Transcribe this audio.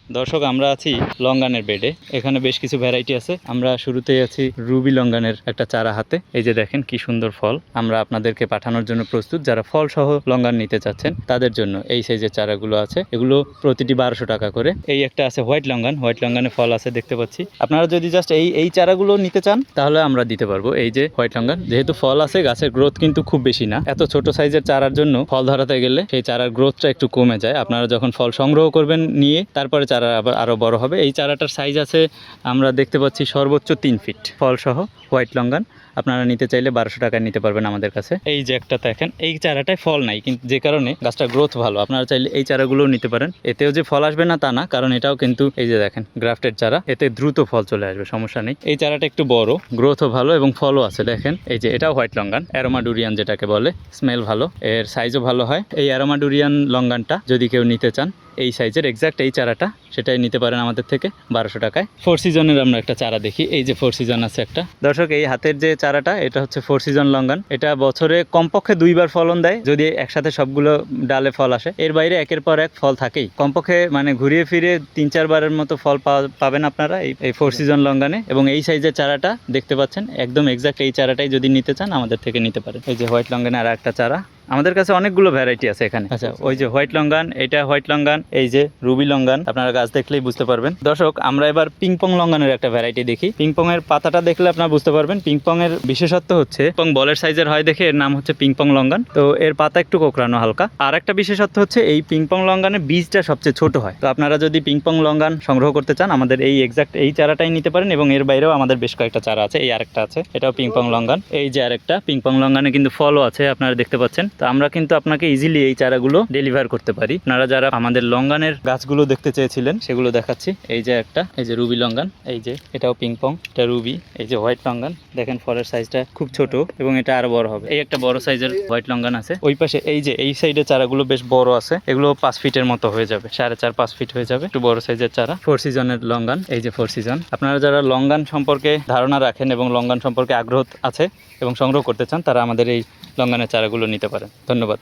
দর্শক আমরা আছি লঙ্গানের বেডে। এখানে বেশ কিছু ভ্যারাইটি আছে। আমরা শুরুতেই আছি রুবি লঙ্গানের একটা চারা হাতে। এই যে দেখেন কি সুন্দর ফল। আমরা আপনাদেরকে পাঠানোর জন্য প্রস্তুত। যারা ফল সহ লঙ্গান নিতে চাচ্ছেন তাদের জন্য এই সাইজের চারাগুলো আছে। এগুলো প্রতিটি 1200 টাকা করে। এই একটা আছে হোয়াইট লঙ্গান। হোয়াইট লঙ্গানে ফল আছে দেখতে পাচ্ছি। আপনারা যদি জাস্ট এই চারাগুলো নিতে চান তাহলে আমরা দিতে পারবো। এই যে হোয়াইট লঙ্গান, যেহেতু ফল আছে গাছের গ্রোথ কিন্তু খুব বেশি না। এত ছোট সাইজের চারার জন্য ফল ধরাতে গেলে সেই চারার গ্রোথটা একটু কমে যায়। আপনারা যখন ফল সংগ্রহ করবেন নিয়ে তারপরে চারা আবার আরো বড় হবে। এই চারাটার সাইজ আছে আমরা দেখতে পাচ্ছি সর্বোচ্চ 3 ফিট। ফল সহ হোয়াইট লঙ্গান আপনারা নিতে চাইলে 1200 টাকায় নিতে পারবেন আমাদের কাছে। এই যে একটা দেখেন, এই চারাটায় ফল নাই, কিন্তু যে কারণে গাছটা গ্রোথ ভালো। আপনারা চাইলে এই চারাগুলোও নিতে পারেন। এতেও যে ফল আসবে না তা না, কারণ এটাও কিন্তু এই যে দেখেন গ্রাফটেড চারা, এতে দ্রুত ফল চলে আসবে, সমস্যা নেই। এই চারাটা একটু বড়, গ্রোথও ভালো এবং ফলও আছে দেখেন। এই যে এটাও হোয়াইট লঙ্গান, অ্যারোমা ডুরিয়ান যেটাকে বলে, স্মেল ভালো, এর সাইজও ভালো হয়। এই অ্যারোমা ডুরিয়ান লঙ্গানটা যদি কেউ নিতে চান এই সাইজের এক্স্যাক্ট এই চারাটা, সেটাই নিতে পারেন আমাদের থেকে 1200 টাকায়। 4 সিজনের আমরা একটা চারা দেখি। এই যে 4 সিজন আছে একটা। দর্শক এই হাতের যে চারাটা এটা হচ্ছে 4 সিজন লঙ্গান। এটা বছরে কমপক্ষে 2বার ফলন দেয় যদি একসাথে সবগুলো ডালে ফল আসে। এর বাইরে একের পর এক ফল থাকেই, কমপক্ষে মানে ঘুরিয়ে ফিরে 3-4 বারের মতো ফল পাবেন আপনারা এই 4 সিজন লঙ্গানে। এবং এই সাইজের চারাটা দেখতে পাচ্ছেন একদম এক্স্যাক্ট এই চারাটাই যদি নিতে চান আমাদের থেকে নিতে পারেন। এই যে হোয়াইট লঙ্গানে আর একটা চারা। আমাদের কাছে অনেকগুলো ভ্যারাইটি আছে এখানে। আচ্ছা, ওই যে হোয়াইট লঙ্গান, এটা হোয়াইট লঙ্গান, এই যে রুবি লঙ্গান, আপনারা গাছ দেখলেই বুঝতে পারবেন। দর্শক আমরা এবার পিংপং লঙ্গানের একটা ভ্যারাইটি দেখি। পিংপং এর পাতাটা দেখলে আপনারা বুঝতে পারবেন। পিংপং এর বিশেষত্ব হচ্ছে পিংপং বলের সাইজের হয় দেখে এর নাম হচ্ছে পিংপং লঙ্গান। তো এর পাতা একটু কোঁকড়ানো হালকা। আর একটা বিশেষত্ব হচ্ছে এই পিংপং লঙ্গানের বীজটা সবচেয়ে ছোট হয়। তো আপনারা যদি পিংপং লঙ্গান সংগ্রহ করতে চান আমাদের এই এক্স্যাক্ট এই চারাটাই নিতে পারেন। এবং এর বাইরেও আমাদের বেশ কয়েকটা চারা আছে। এই আরেকটা আছে, এটাও পিংপং লঙ্গান। এই যে আরেকটা পিংপং লঙ্গানে কিন্তু ফলও আছে, আপনারা দেখতে পাচ্ছেন। তো আমরা কিন্তু আপনাকে ইজিলি এই চারাগুলো ডেলিভার করতে পারি। আপনারা যারা আমাদের লঙ্গানের গাছগুলো দেখতে চেয়েছিলেন সেগুলো দেখাচ্ছি। এই যে একটা, এই যে রুবি লঙ্গান, এই যে এটাও পিংপং, এটা রুবি। এই যে হোয়াইট লঙ্গান, দেখেন ফলের সাইজটা খুব ছোট এবং এটা আরো বড় হবে। এই একটা বড় সাইজের হোয়াইট লঙ্গান আছে। ওই পাশে এই যে এই সাইডে চারাগুলো বেশ বড় আছে, এগুলো 5 ফিটের মতো হয়ে যাবে, 4.5-5 ফিট হয়ে যাবে, একটু বড় সাইজের চারা। 4 সিজনের লঙ্গান, এই যে 4 সিজন। আপনারা যারা লঙ্গান সম্পর্কে ধারণা রাখেন এবং লঙ্গান সম্পর্কে আগ্রহ আছে এবং সংগ্রহ করতে চান তারা আমাদের এই লঙ্গানের চারাগুলো নিতে পারেন। ধন্যবাদ।